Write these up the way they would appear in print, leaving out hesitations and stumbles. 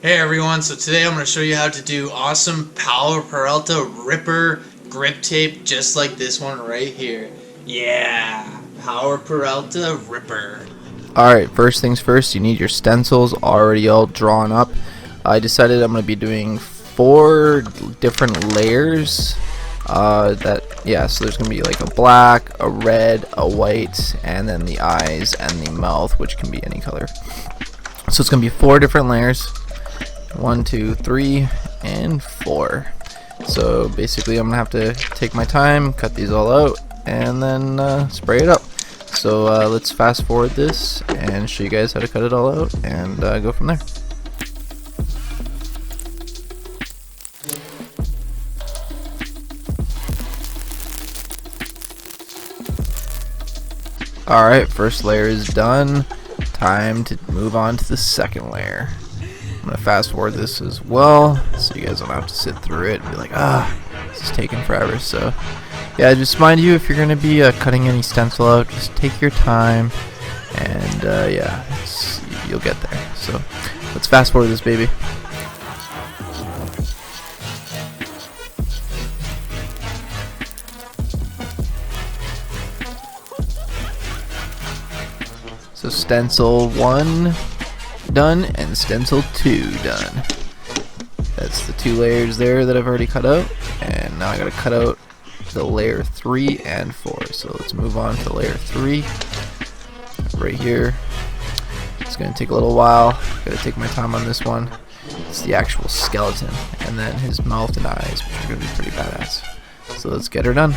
Hey everyone, so today I'm going to show you how to do awesome Powell Peralta Ripper grip tape just like this one right here. Yeah, Powell Peralta Ripper. Alright, first things first, you need your stencils already all drawn up. I decided I'm going to be doing 4 different layers. So there's going to be like a black, a red, a white, and then the eyes and the mouth, which can be any color. So it's going to be 4 different layers. 1, 2, 3, and 4. So basically I'm going to have to take my time, cut these all out, and then spray it up. So let's fast forward this and show you guys how to cut it all out and go from there. Alright, first layer is done. Time to move on to the second layer. I'm going to fast forward this as well so you guys don't have to sit through it and be like, this is taking forever. So yeah, just mind you, if you're going to be cutting any stencil out, just take your time and you'll get there. So let's fast forward this baby. So stencil 1 done and stencil 2 done. That's the 2 layers there that I've already cut out, and now I gotta cut out the layer 3 and 4. So let's move on to layer 3 right here. It's gonna take a little while, gotta take my time on this one. It's the actual skeleton, and then his mouth and eyes, which are gonna be pretty badass. So let's get her done.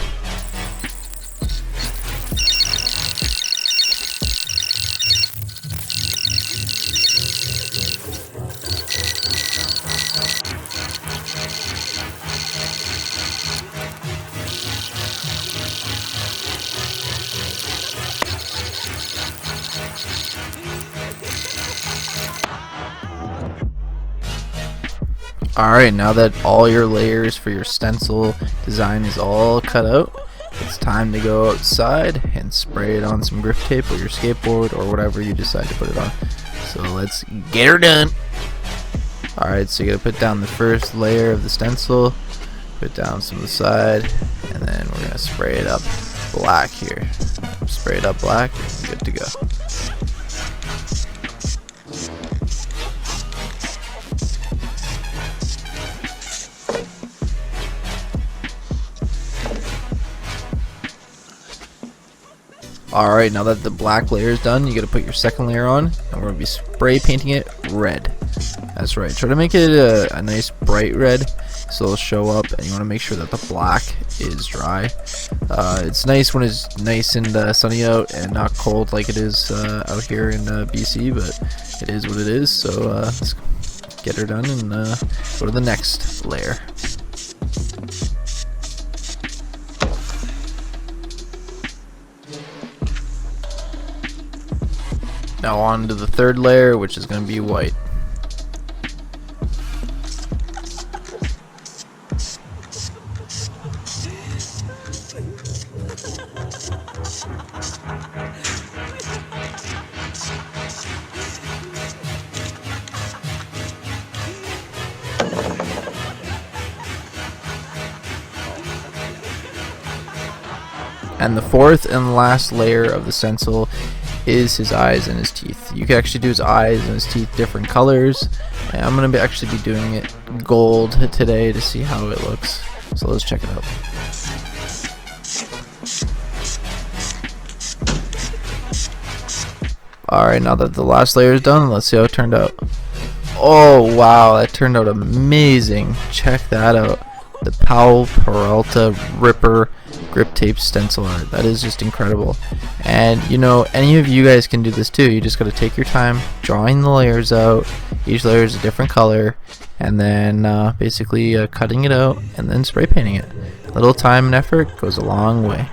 Alright, now that all your layers for your stencil design is all cut out, it's time to go outside and spray it on some grip tape or your skateboard or whatever you decide to put it on. So let's get her done. Alright, so you gotta put down the first layer of the stencil, put down some of the side, and then we're gonna spray it up black here. Spray it up black and good to go. Alright, now that the black layer is done, you gotta put your second layer on, and we're gonna be spray painting it red. That's right, try to make it a nice bright red so it'll show up, and you wanna make sure that the black is dry. It's nice when it's nice and sunny out and not cold like it is out here in BC, but it is what it is, so let's get her done and go to the next layer. Now on to the third layer, which is going to be white. And the fourth and last layer of the stencil is his eyes and his teeth. You can actually do his eyes and his teeth different colors, and I'm going to actually be doing it gold today to see how it looks. So let's check it out. Alright, now that the last layer is done, let's see how it turned out. Oh wow, that turned out amazing. Check that out. The Powell Peralta Ripper grip tape stencil art. That is just incredible. And you know, any of you guys can do this too. You just got to take your time drawing the layers out. Each layer is a different color, and then basically cutting it out and then spray painting it. A little time and effort goes a long way.